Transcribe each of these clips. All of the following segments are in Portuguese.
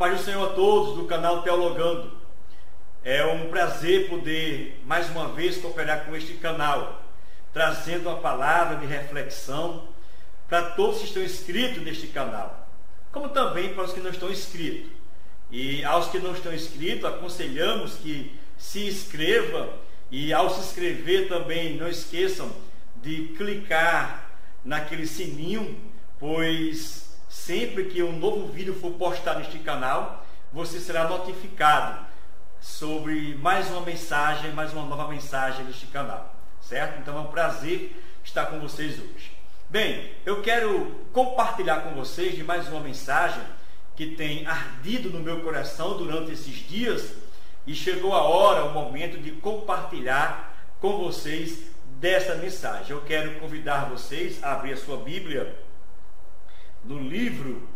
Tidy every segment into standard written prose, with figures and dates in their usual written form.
paz do Senhor a todos do canal Teologando. É um prazer poder mais uma vez cooperar com este canal, trazendo uma palavra de reflexão para todos que estão inscritos neste canal, como também para os que não estão inscritos. E aos que não estão inscritos, aconselhamos que se inscrevam, e ao se inscrever também não esqueçam de clicar naquele sininho, pois sempre que um novo vídeo for postado neste canal, você será notificado sobre mais uma mensagem, mais uma nova mensagem neste canal, certo? Então é um prazer estar com vocês hoje. Bem, eu quero compartilhar com vocês de mais uma mensagem que tem ardido no meu coração durante esses dias, e chegou a hora, o momento de compartilhar com vocês dessa mensagem. Eu quero convidar vocês a abrir a sua Bíblia no livro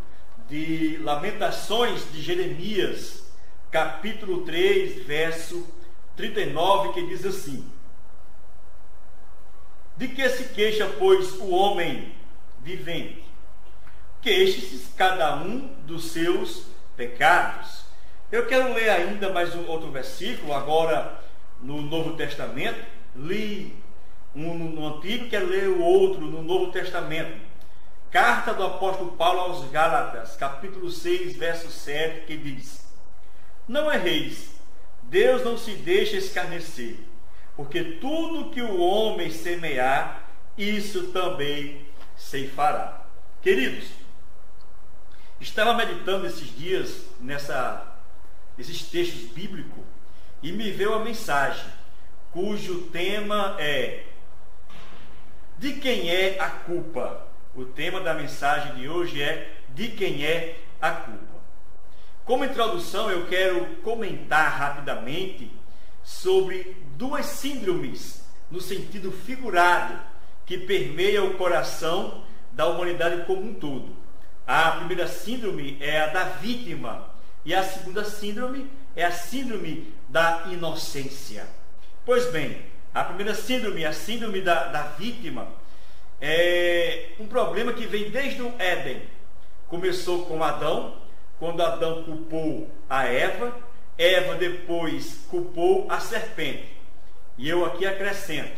de Lamentações de Jeremias, capítulo 3, verso 39, que diz assim: de que se queixa, pois, o homem vivente? Queixe-se cada um dos seus pecados. Eu quero ler ainda mais um outro versículo, agora no Novo Testamento. Li um no Antigo, quero ler o outro no Novo Testamento. Carta do apóstolo Paulo aos Gálatas, capítulo 6, verso 7, que diz: não erreis, Deus não se deixa escarnecer, porque tudo que o homem semear, isso também ceifará. Queridos, estava meditando esses dias nesses textos bíblicos, e me veio a mensagem, cujo tema é: de quem é a culpa? O tema da mensagem de hoje é: de quem é a culpa? Como introdução, eu quero comentar rapidamente sobre duas síndromes, no sentido figurado, que permeia o coração da humanidade como um todo. A primeira síndrome é a da vítima, e a segunda síndrome é a síndrome da inocência. Pois bem, a primeira síndrome, a síndrome da vítima, é um problema que vem desde o Éden. Começou com Adão, quando Adão culpou a Eva, Eva depois culpou a serpente. E eu aqui acrescento,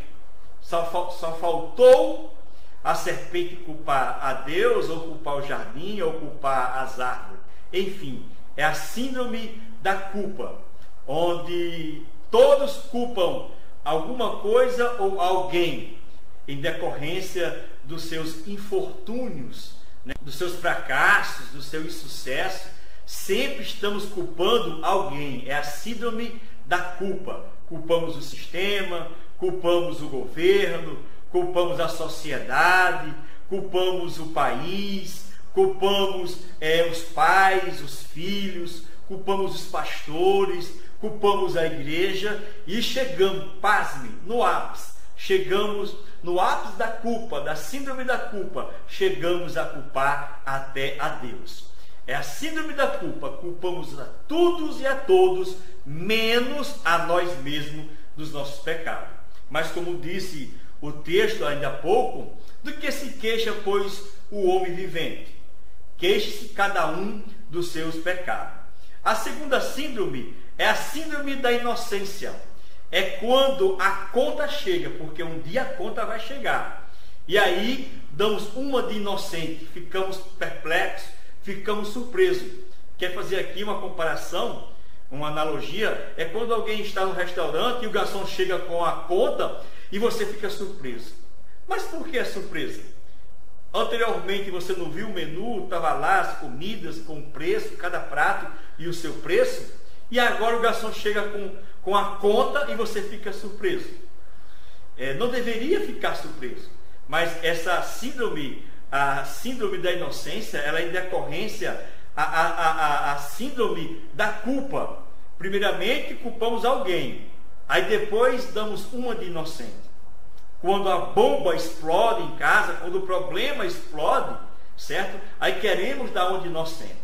só faltou a serpente culpar a Deus, ou culpar o jardim, ou culpar as árvores. Enfim, é a síndrome da culpa, onde todos culpam alguma coisa ou alguém, em decorrência dos seus infortúnios, né, dos seus fracassos, do seu insucesso. Sempre estamos culpando alguém. É a síndrome da culpa. Culpamos o sistema, culpamos o governo, culpamos a sociedade, culpamos o país, culpamos os pais, os filhos, culpamos os pastores, culpamos a igreja, e chegamos, pasme, no ápice. Chegamos no ápice da culpa, da síndrome da culpa, chegamos a culpar até a Deus. É a síndrome da culpa, culpamos a todos e a todos, menos a nós mesmos dos nossos pecados. Mas como disse o texto ainda há pouco, do que se queixa, pois, o homem vivente? Queixe-se cada um dos seus pecados. A segunda síndrome é a síndrome da inocência. É quando a conta chega, porque um dia a conta vai chegar. E aí damos uma de inocente, ficamos perplexos, ficamos surpresos. Quer fazer aqui uma comparação, uma analogia? É quando alguém está no restaurante e o garçom chega com a conta e você fica surpreso. Mas por que é surpresa? Anteriormente você não viu o menu, estava lá as comidas com o preço, cada prato e o seu preço, e agora o garçom chega com a conta e você fica surpreso. Não deveria ficar surpreso, mas essa síndrome, a síndrome da inocência, ela é em decorrência a síndrome da culpa. Primeiramente culpamos alguém, aí depois damos uma de inocente. Quando a bomba explode em casa, quando o problema explode, certo? Aí queremos dar uma de inocente.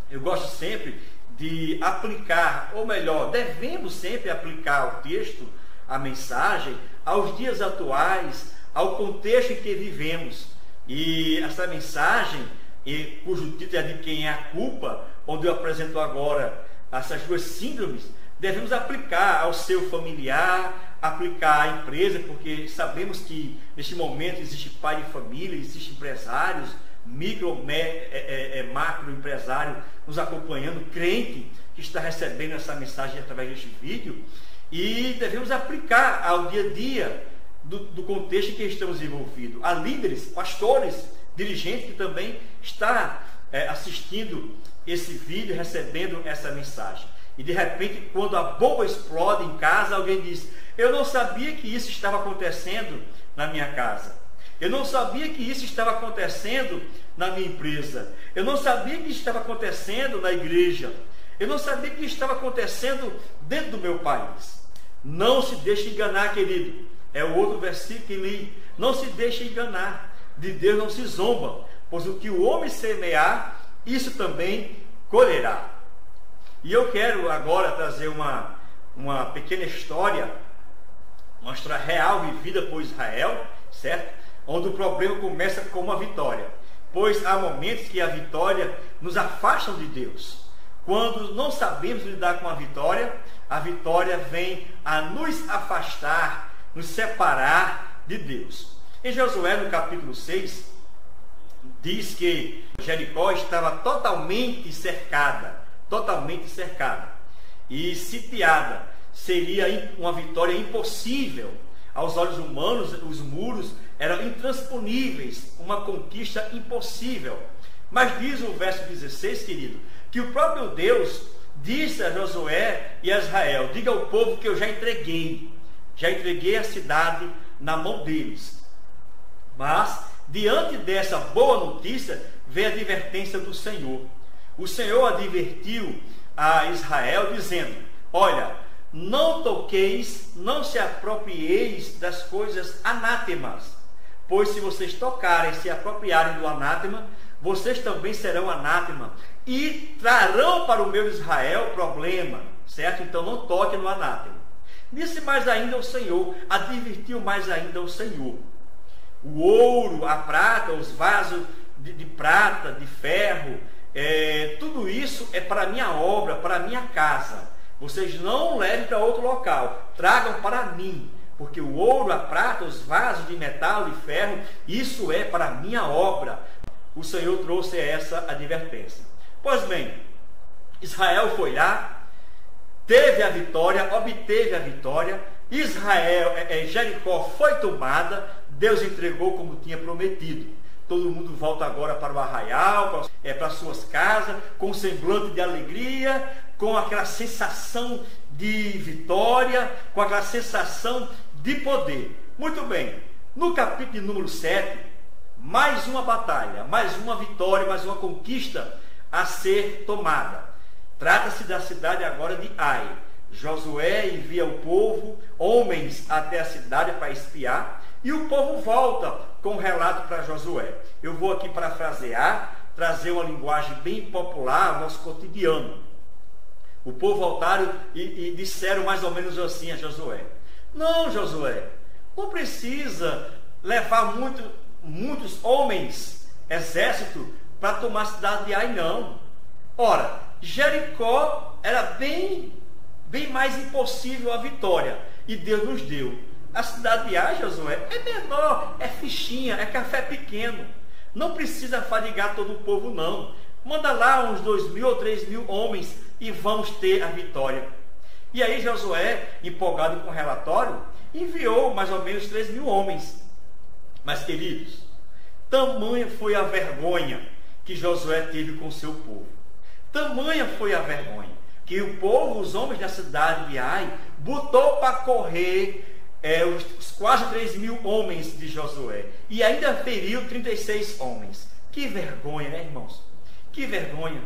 Eu gosto sempre de aplicar, ou melhor, devemos sempre aplicar o texto, a mensagem, aos dias atuais, ao contexto em que vivemos. E essa mensagem e cujo título é de quem é a culpa, onde eu apresento agora essas duas síndromes, devemos aplicar ao seu familiar, aplicar à empresa, porque sabemos que neste momento existe pai de família, existe empresários, macro empresário nos acompanhando, crente que está recebendo essa mensagem através deste vídeo, e devemos aplicar ao dia a dia do contexto em que estamos envolvidos, a líderes, pastores, dirigentes que também está assistindo esse vídeo, recebendo essa mensagem. E de repente, quando a bomba explode em casa, alguém diz: eu não sabia que isso estava acontecendo na minha casa. Eu não sabia que isso estava acontecendo na minha empresa. Eu não sabia que isso estava acontecendo na igreja. Eu não sabia que isso estava acontecendo dentro do meu país. Não se deixe enganar, querido. É o outro versículo que li. Não se deixe enganar. De Deus não se zomba, pois o que o homem semear, isso também colherá. E eu quero agora trazer uma pequena história, uma história real vivida por Israel, certo? Onde o problema começa com uma vitória. Pois há momentos que a vitória nos afastam de Deus. Quando não sabemos lidar com a vitória vem a nos afastar, nos separar de Deus. Em Josué, no capítulo 6, diz que Jericó estava totalmente cercada e sitiada. Seria uma vitória impossível. Aos olhos humanos, os muros eram intransponíveis, uma conquista impossível. Mas diz o verso 16, querido, que o próprio Deus disse a Josué e a Israel: diga ao povo que eu já entreguei a cidade na mão deles. Mas, diante dessa boa notícia, veio a advertência do Senhor. O Senhor advertiu a Israel, dizendo: olha, não toqueis, não se aproprieis das coisas anátemas, pois se vocês tocarem, se apropriarem do anátema, vocês também serão anátema e trarão para o meu Israel problema, certo? Então não toque no anátema. Disse mais ainda o Senhor, advertiu mais ainda o Senhor: o ouro, a prata, os vasos de prata, de ferro, tudo isso é para a minha obra, para a minha casa. Vocês não levem para outro local, tragam para mim, porque o ouro, a prata, os vasos de metal, de ferro, isso é para a minha obra. O Senhor trouxe essa advertência. Pois bem, Israel foi lá, teve a vitória, obteve a vitória. Jericó foi tomada, Deus entregou como tinha prometido. Todo mundo volta agora para o arraial, para suas casas, com um semblante de alegria, com aquela sensação de vitória, com aquela sensação de poder. Muito bem, no capítulo número 7, mais uma batalha, mais uma vitória, mais uma conquista a ser tomada. Trata-se da cidade agora de Ai. Josué envia o povo, homens, até a cidade para espiar, e o povo volta com um relato para Josué. Eu vou aqui parafrasear, trazer uma linguagem bem popular ao nosso cotidiano. O povo voltaram e disseram mais ou menos assim a Josué: não, Josué, não precisa levar muitos homens, exército, para tomar a cidade de Ai, não. Ora, Jericó era bem mais impossível a vitória, e Deus nos deu. A cidade de Ai, Josué, é menor, é fichinha, é café pequeno. Não precisa fadigar todo o povo, não. Manda lá uns 2.000 ou 3.000 homens e vamos ter a vitória. E aí Josué, empolgado com o relatório, enviou mais ou menos 3.000 homens. Mas, queridos, tamanha foi a vergonha que Josué teve com o seu povo. Tamanha foi a vergonha que o povo, os homens da cidade de Ai, botou para correr os quase 3.000 homens de Josué. E ainda feriu 36 homens. Que vergonha, né, irmãos? Que vergonha.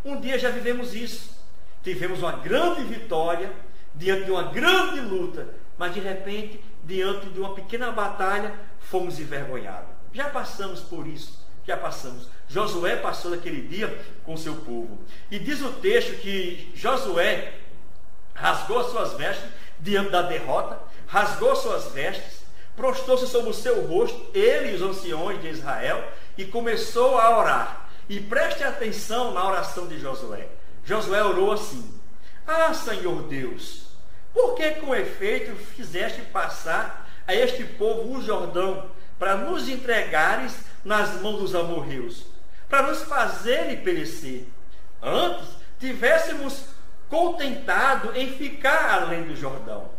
Um dia já vivemos isso. Tivemos uma grande vitória diante de uma grande luta, mas de repente, diante de uma pequena batalha, fomos envergonhados. Já passamos por isso, já passamos. Josué passou naquele dia com seu povo. E diz o texto que Josué rasgou suas vestes diante da derrota, rasgou suas vestes, prostrou-se sobre o seu rosto, ele e os anciões de Israel, e começou a orar. E preste atenção na oração de Josué. Josué orou assim: ah, Senhor Deus, por que com efeito fizeste passar a este povo o Jordão, para nos entregares nas mãos dos amorreus, para nos fazerem perecer? Antes tivéssemos contentado em ficar além do Jordão.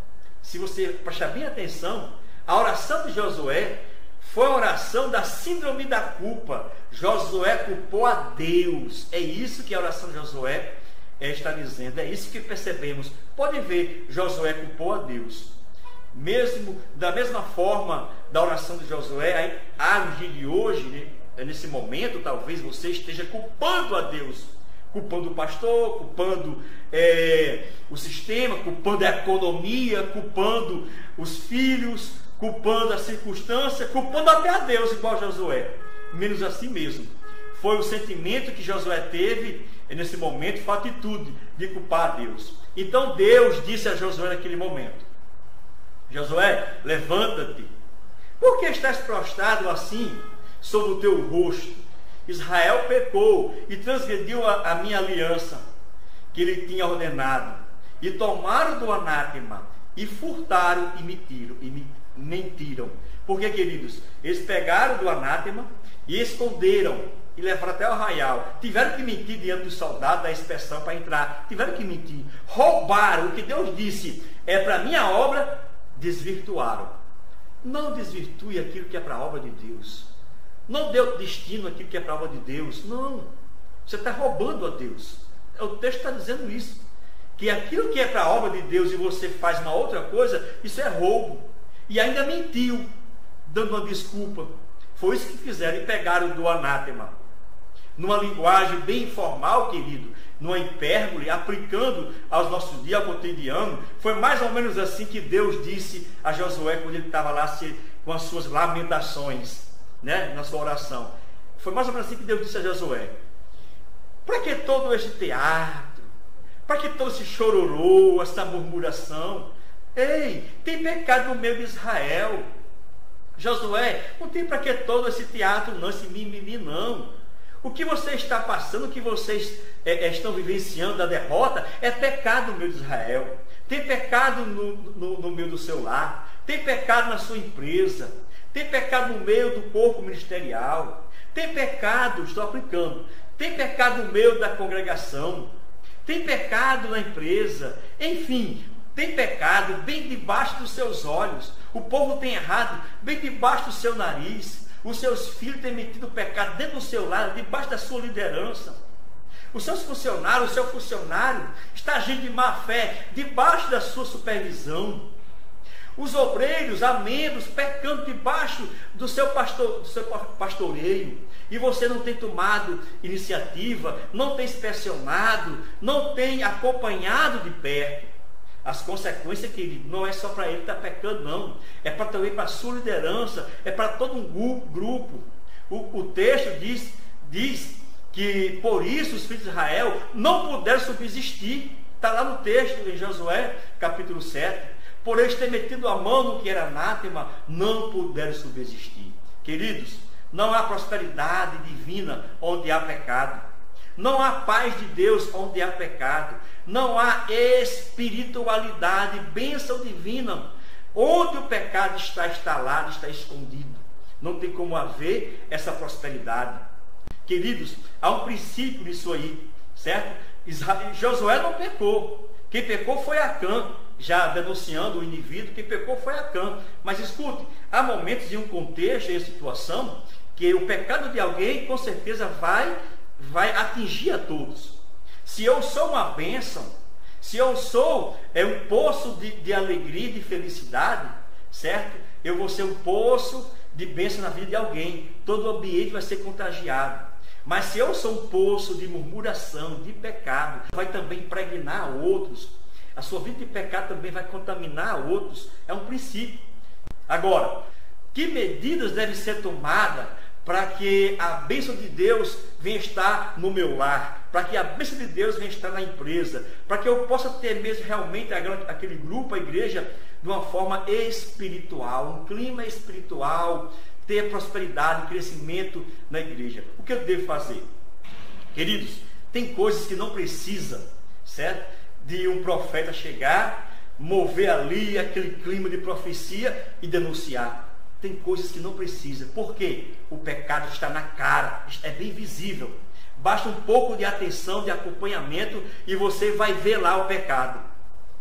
Se você prestar bem atenção, a oração de Josué foi a oração da síndrome da culpa. Josué culpou a Deus. É isso que a oração de Josué está dizendo. É isso que percebemos. Pode ver, Josué culpou a Deus. Mesmo da mesma forma da oração de Josué, no dia de hoje, né, nesse momento, talvez você esteja culpando a Deus. Culpando o pastor, culpando o sistema, culpando a economia, culpando os filhos, culpando a circunstância, culpando até a Deus, igual Josué. Menos assim mesmo. Foi o sentimento que Josué teve nesse momento, foi a atitude de culpar a Deus. Então Deus disse a Josué naquele momento: Josué, levanta-te. Por que estás prostrado assim sobre o teu rosto? Israel pecou e transgrediu a minha aliança que ele tinha ordenado, e tomaram do anátema, e furtaram e mentiram. Porque, queridos, eles pegaram do anátema e esconderam e levaram até o arraial. Tiveram que mentir diante dos soldados da inspeção para entrar. Tiveram que mentir. Roubaram o que Deus disse é para minha obra, desvirtuaram. Não desvirtue aquilo que é para a obra de Deus. Não dê destino àquilo que é para a obra de Deus. Não. Você está roubando a Deus. O texto está dizendo isso. Que aquilo que é para a obra de Deus e você faz uma outra coisa, isso é roubo. E ainda mentiu, dando uma desculpa. Foi isso que fizeram e pegaram do anátema. Numa linguagem bem informal, querido, numa hipérbole, aplicando aos nossos dias, ao cotidiano, foi mais ou menos assim que Deus disse a Josué quando ele estava lá com as suas lamentações, né, na sua oração. Foi mais ou menos assim que Deus disse a Josué: para que todo esse teatro? Para que todo esse chororô, essa murmuração? Ei, tem pecado no meio de Israel. Josué, não tem para que todo esse teatro não, esse mimimi não. O que você está passando, o que vocês estão vivenciando da derrota, é pecado no meio de Israel. Tem pecado no meio do seu lar. Tem pecado na sua empresa. Tem pecado no meio do corpo ministerial. Tem pecado, estou aplicando, tem pecado no meio da congregação. Tem pecado na empresa. Enfim, tem pecado bem debaixo dos seus olhos. O povo tem errado bem debaixo do seu nariz. Os seus filhos têm metido pecado dentro do seu lar, debaixo da sua liderança. Os seus funcionários, o seu funcionário está agindo de má fé debaixo da sua supervisão. Os obreiros, amigos, pecando debaixo do seu pastoreio. E você não tem tomado iniciativa, não tem inspecionado, não tem acompanhado de perto. As consequências, querido, não é só para ele que está pecando, não. É para também para a sua liderança, é para todo um grupo. O texto diz que por isso os filhos de Israel não puderam subsistir. Está lá no texto, em Josué, capítulo 7. Por eles terem metido a mão no que era anátema, não puderam subsistir. Queridos, não há prosperidade divina onde há pecado. Não há paz de Deus onde há pecado. Não há espiritualidade, bênção divina, onde o pecado está instalado, está escondido. Não tem como haver essa prosperidade. Queridos, há um princípio nisso aí, certo? Josué não pecou. Quem pecou foi Acã, já denunciando o indivíduo, quem pecou foi Acã. Mas escute, há momentos em um contexto, em situação, que o pecado de alguém, com certeza, vai atingir a todos. Se eu sou uma bênção, se eu sou um poço de alegria e de felicidade, certo? Eu vou ser um poço de bênção na vida de alguém. Todo o ambiente vai ser contagiado. Mas se eu sou um poço de murmuração, de pecado, vai também impregnar outros. A sua vida de pecado também vai contaminar outros. É um princípio. Agora, que medidas devem ser tomadas para que a bênção de Deus venha estar no meu lar, para que a bênção de Deus venha estar na empresa, para que eu possa ter mesmo realmente aquele grupo, a igreja, de uma forma espiritual, um clima espiritual, ter prosperidade, crescimento na igreja? O que eu devo fazer? Queridos, tem coisas que não precisa, certo? De um profeta chegar, mover ali aquele clima de profecia e denunciar. Tem coisas que não precisa. Por quê? O pecado está na cara, é bem visível. Basta um pouco de atenção, de acompanhamento e você vai ver lá o pecado.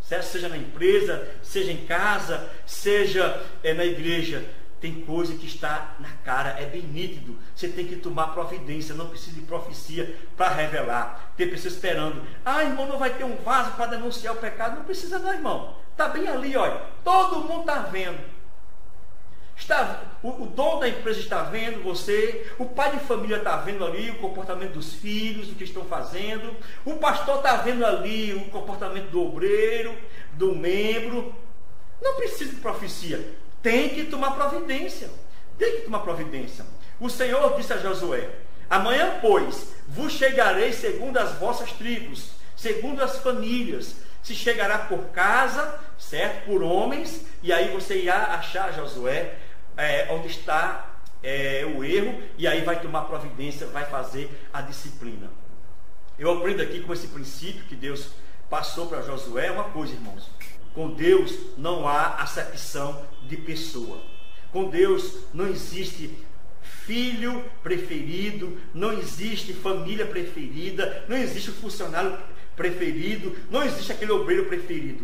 Certo? Seja na empresa, seja em casa, seja na igreja. Tem coisa que está na cara, é bem nítido. Você tem que tomar providência, não precisa de profecia para revelar. Tem pessoas esperando. Irmão, não vai ter um vaso para denunciar o pecado. Não precisa não, irmão. Está bem ali, olha. Todo mundo está vendo. O dono da empresa está vendo você. O pai de família está vendo ali o comportamento dos filhos, o que estão fazendo. O pastor está vendo ali o comportamento do obreiro, do membro. Não precisa de profecia. Tem que tomar providência. Tem que tomar providência. O Senhor disse a Josué: amanhã, pois, vos chegarei segundo as vossas tribos, segundo as famílias. Se chegará por casa, certo? Por homens. E aí você irá achar, Josué, onde está o erro. E aí vai tomar providência, vai fazer a disciplina. Eu aprendo aqui com esse princípio que Deus passou para Josué uma coisa, irmãos. Com Deus não há acepção de pessoa. Com Deus não existe filho preferido, não existe família preferida, não existe funcionário preferido, não existe aquele obreiro preferido.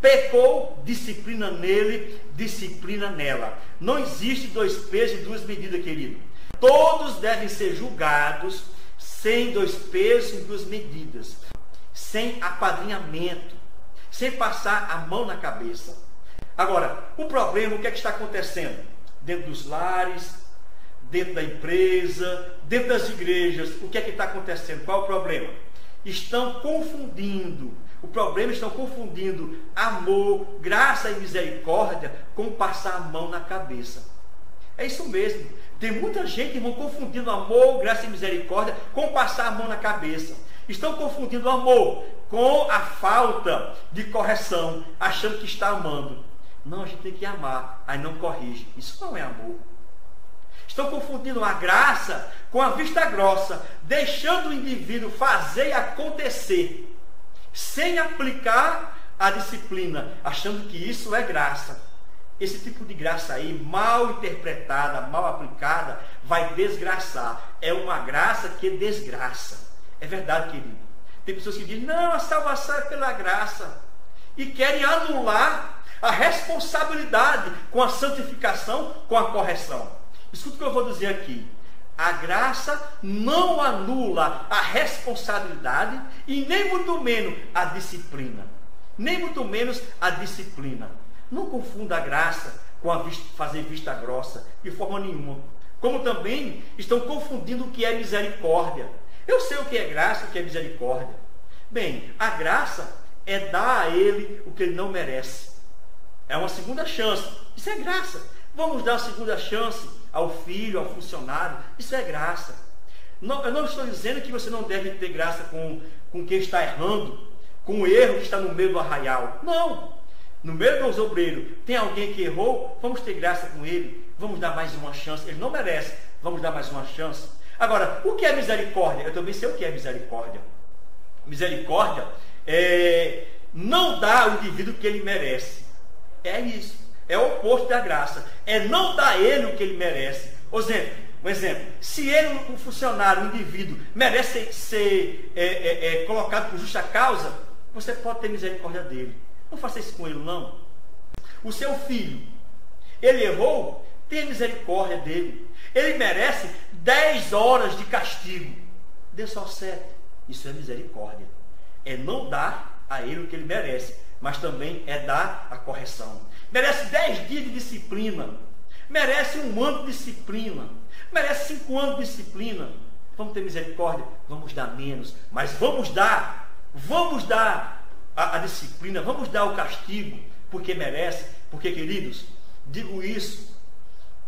Pecou, disciplina nele, disciplina nela. Não existe dois pesos e duas medidas, querido. Todos devem ser julgados sem dois pesos e duas medidas, sem apadrinhamento, sem passar a mão na cabeça. Agora, o problema, o que é que está acontecendo? Dentro dos lares, dentro da empresa, dentro das igrejas, o que é que está acontecendo? Qual é o problema? Estão confundindo amor, graça e misericórdia com passar a mão na cabeça. É isso mesmo. Tem muita gente, irmão, confundindo amor, graça e misericórdia com passar a mão na cabeça. Estão confundindo amor com a falta de correção, achando que está amando. Não, a gente tem que amar, aí não corrige. Isso não é amor. Estão confundindo a graça com a vista grossa, deixando o indivíduo fazer e acontecer, sem aplicar a disciplina, achando que isso é graça. Esse tipo de graça aí, mal interpretada, mal aplicada, vai desgraçar. É uma graça que desgraça. É verdade, querido. Tem pessoas que dizem, não, a salvação é pela graça. E querem anular a responsabilidade com a santificação, com a correção. Escuta o que eu vou dizer aqui. A graça não anula a responsabilidade e nem muito menos a disciplina. Nem muito menos a disciplina. Não confunda a graça com a fazer vista grossa, de forma nenhuma. Como também estão confundindo o que é misericórdia. Eu sei o que é graça e o que é misericórdia. Bem, a graça é dar a ele o que ele não merece. É uma segunda chance. Isso é graça. Vamos dar a segunda chance ao filho, ao funcionário. Isso é graça. Não, eu não estou dizendo que você não deve ter graça com quem está errando, com o erro que está no meio do arraial. Não. No meio dos obreiros, tem alguém que errou, vamos ter graça com ele. Vamos dar mais uma chance. Ele não merece. Vamos dar mais uma chance. Agora, o que é misericórdia? Eu também sei o que é misericórdia. Misericórdia é não dar ao indivíduo o que ele merece. É isso. É o oposto da graça. É não dar a ele o que ele merece. Um exemplo. Se ele, um funcionário, um indivíduo, merece ser colocado por justa causa, você pode ter misericórdia dele. Não faça isso com ele, não. O seu filho, ele errou, tenha misericórdia dele. Ele merece 10 horas de castigo. Dê só 7. Isso é misericórdia. É não dar a ele o que ele merece, mas também é dar a correção. Merece 10 dias de disciplina. Merece 1 ano de disciplina. Merece 5 anos de disciplina. Vamos ter misericórdia? Vamos dar menos. Mas vamos dar a disciplina. Vamos dar o castigo. Porque merece. Porque, queridos, digo isso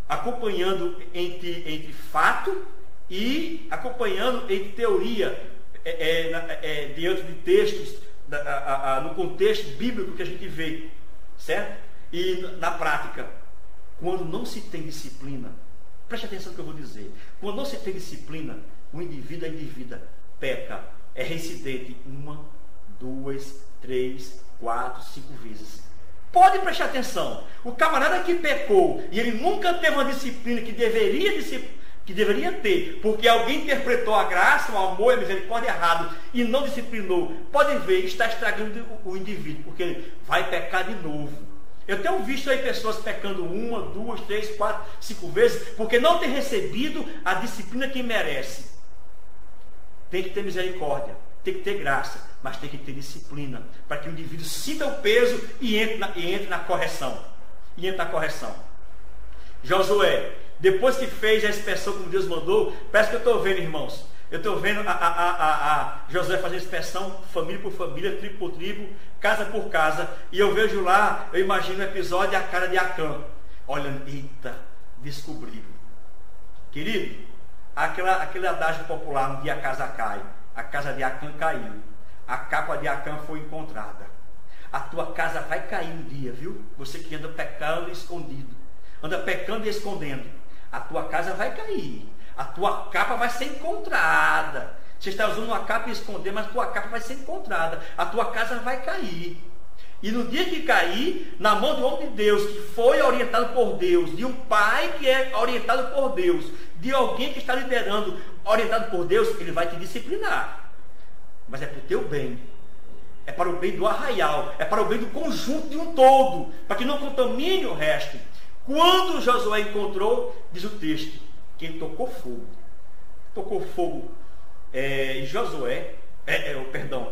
acompanhando entre fato e acompanhando entre teoria, diante de textos, no contexto bíblico que a gente vê, certo? E na prática, quando não se tem disciplina, preste atenção no que eu vou dizer, quando não se tem disciplina, o indivíduo, a indivídua, peca, é reincidente 1, 2, 3, 4, 5 vezes. Pode prestar atenção. O camarada que pecou e ele nunca teve uma disciplina que deveria ter, porque alguém interpretou a graça, o amor e a misericórdia errado e não disciplinou, podem ver, está estragando o indivíduo, porque ele vai pecar de novo. Eu tenho visto aí pessoas pecando 1, 2, 3, 4, 5 vezes, porque não tem recebido a disciplina que merece. Tem que ter misericórdia, tem que ter graça, mas tem que ter disciplina, para que o indivíduo sinta o peso e entre na correção. Josué, depois que fez a inspeção como Deus mandou, parece que eu estou vendo, irmãos. Eu estou vendo Josué fazer inspeção, família por família, tribo por tribo, casa por casa. E eu vejo lá, eu imagino o episódio, a cara de Acã. Olha, eita, descobriram. Querido, aquele adágio popular, um dia a casa cai. A casa de Acã caiu. A capa de Acã foi encontrada. A tua casa vai cair um dia, viu? Você que anda pecando escondido. Anda pecando e escondendo. A tua casa vai cair. A tua capa vai ser encontrada. Você está usando uma capa e esconder, mas a tua capa vai ser encontrada. A tua casa vai cair. E no dia que cair, na mão do homem de Deus, que foi orientado por Deus, de um pai que é orientado por Deus, de alguém que está liderando, orientado por Deus, ele vai te disciplinar. Mas é para o teu bem. É para o bem do arraial. É para o bem do conjunto de um todo. Para que não contamine o resto. Quando Josué encontrou, diz o texto, que ele tocou fogo. Tocou fogo em Josué,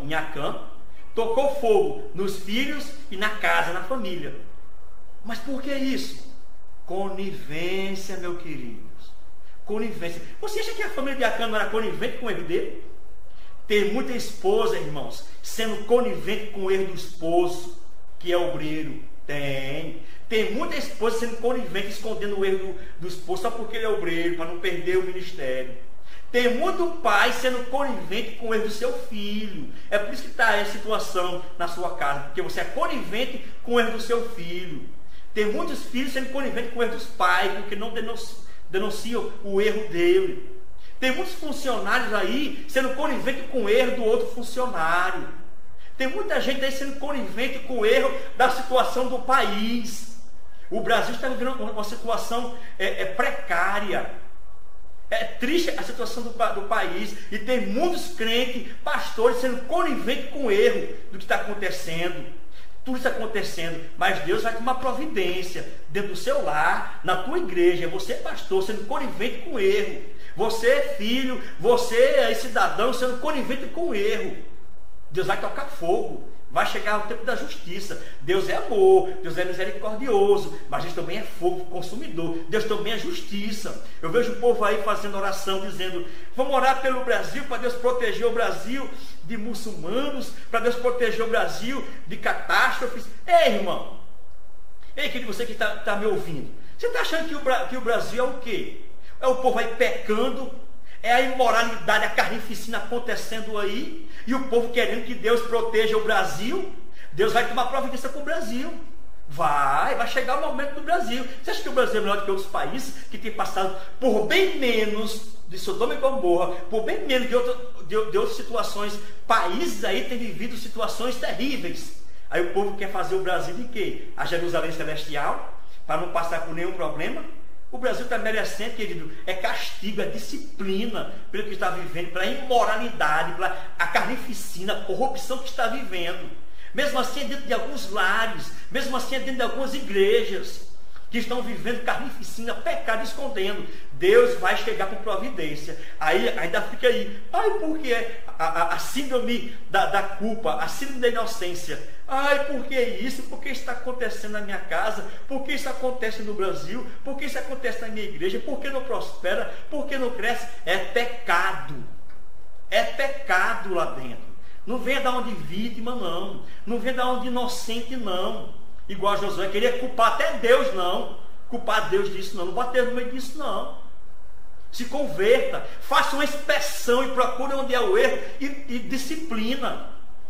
em Acã. Tocou fogo nos filhos e na casa, na família. Mas por que isso? Conivência, meus queridos. Conivência. Você acha que a família de Acã não era conivente com o erro dele? Tem muita esposa, irmãos, sendo conivente com o erro do esposo, que é obreiro. Tem muita esposa sendo conivente, escondendo o erro do esposo só porque ele é obreiro, para não perder o ministério. Tem muito pai sendo conivente com o erro do seu filho. É por isso que está essa situação na sua casa, porque você é conivente com o erro do seu filho. Tem muitos filhos sendo coniventes com o erro dos pais, porque não denunciam o erro dele. Tem muitos funcionários aí sendo conivente com o erro do outro funcionário. Tem muita gente aí sendo conivente com o erro da situação do país. O Brasil está vivendo uma situação precária. É triste a situação do país. E tem muitos crentes, pastores, sendo coniventes com o erro do que está acontecendo. Tudo está acontecendo. Mas Deus vai tomar providência dentro do seu lar, na tua igreja. Você, pastor, sendo conivente com o erro. Você, filho, você, cidadão, sendo conivente com o erro. Deus vai tocar fogo. Vai chegar o tempo da justiça. Deus é amor, Deus é misericordioso, mas Deus também é fogo consumidor. Deus também é justiça. Eu vejo o povo aí fazendo oração, dizendo, vamos orar pelo Brasil, para Deus proteger o Brasil de muçulmanos, para Deus proteger o Brasil de catástrofes. Ei, irmão, ei, querido, você que está me ouvindo, você está achando que o Brasil é o quê? É o povo aí pecando, é a imoralidade, a carnificina acontecendo aí, e o povo querendo que Deus proteja o Brasil. Deus vai tomar providência com o Brasil. Vai chegar o momento do Brasil. Você acha que o Brasil é melhor do que outros países que têm passado por bem menos de Sodoma e Gomorra, por bem menos de outras situações? Países aí têm vivido situações terríveis. Aí o povo quer fazer o Brasil de quê? A Jerusalém Celestial, para não passar por nenhum problema. O Brasil está merecendo, querido, é castigo, é disciplina pelo que está vivendo, pela imoralidade, pela a carnificina, a corrupção que está vivendo. Mesmo assim é dentro de alguns lares, mesmo assim é dentro de algumas igrejas que estão vivendo carnificina, pecado, escondendo. Deus vai chegar com providência. Aí ainda fica aí, porque a síndrome da culpa, a síndrome da inocência. Por que isso? Por que isso está acontecendo na minha casa? Por que isso acontece no Brasil? Por que isso acontece na minha igreja? Por que não prospera? Por que não cresce? É pecado. É pecado lá dentro. Não vem da onde vítima, não. Não vem da onde inocente, não. Igual a Josué, queria culpar até Deus, não. Culpar Deus disso, não. Não bater no meio disso, não. Se converta. Faça uma inspeção e procure onde é o erro e disciplina.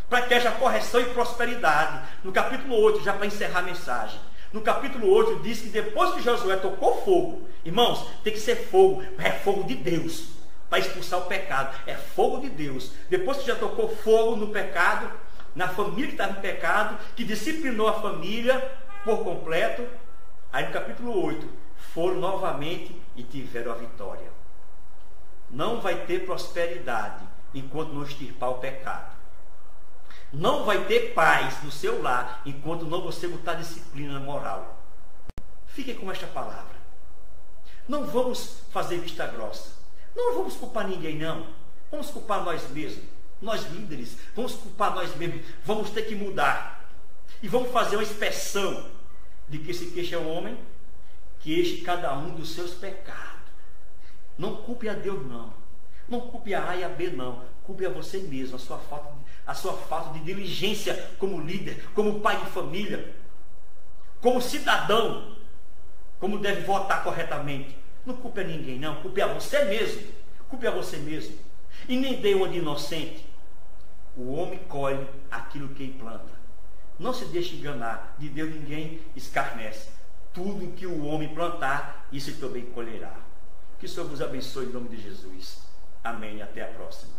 Para que haja correção e prosperidade. No capítulo 8, já para encerrar a mensagem. No capítulo 8 diz que depois que Josué tocou fogo, irmãos, tem que ser fogo, é fogo de Deus. para expulsar o pecado. É fogo de Deus. Depois que já tocou fogo no pecado, na família que estava em pecado, que disciplinou a família por completo, aí no capítulo 8, foram novamente e tiveram a vitória. Não vai ter prosperidade enquanto não extirpar o pecado. Não vai ter paz no seu lar enquanto não você botar disciplina moral. Fique com esta palavra. Não vamos fazer vista grossa. Não vamos culpar ninguém, não. Vamos culpar nós mesmos. Nós líderes, vamos culpar nós mesmos. Vamos ter que mudar. E vamos fazer uma inspeção de que se queixa o homem, queixe cada um dos seus pecados. Não culpe a Deus, não. Não culpe a A e a B, não. Culpe a você mesmo, a sua falta de diligência como líder, como pai de família, como cidadão, como deve votar corretamente. Não culpe a ninguém, não. Culpe a você mesmo. Culpe a você mesmo. E nem dê uma de inocente. O homem colhe aquilo que planta. Não se deixe enganar. De Deus ninguém escarnece. Tudo que o homem plantar, isso também colherá. Que o Senhor vos abençoe em nome de Jesus. Amém. Até a próxima.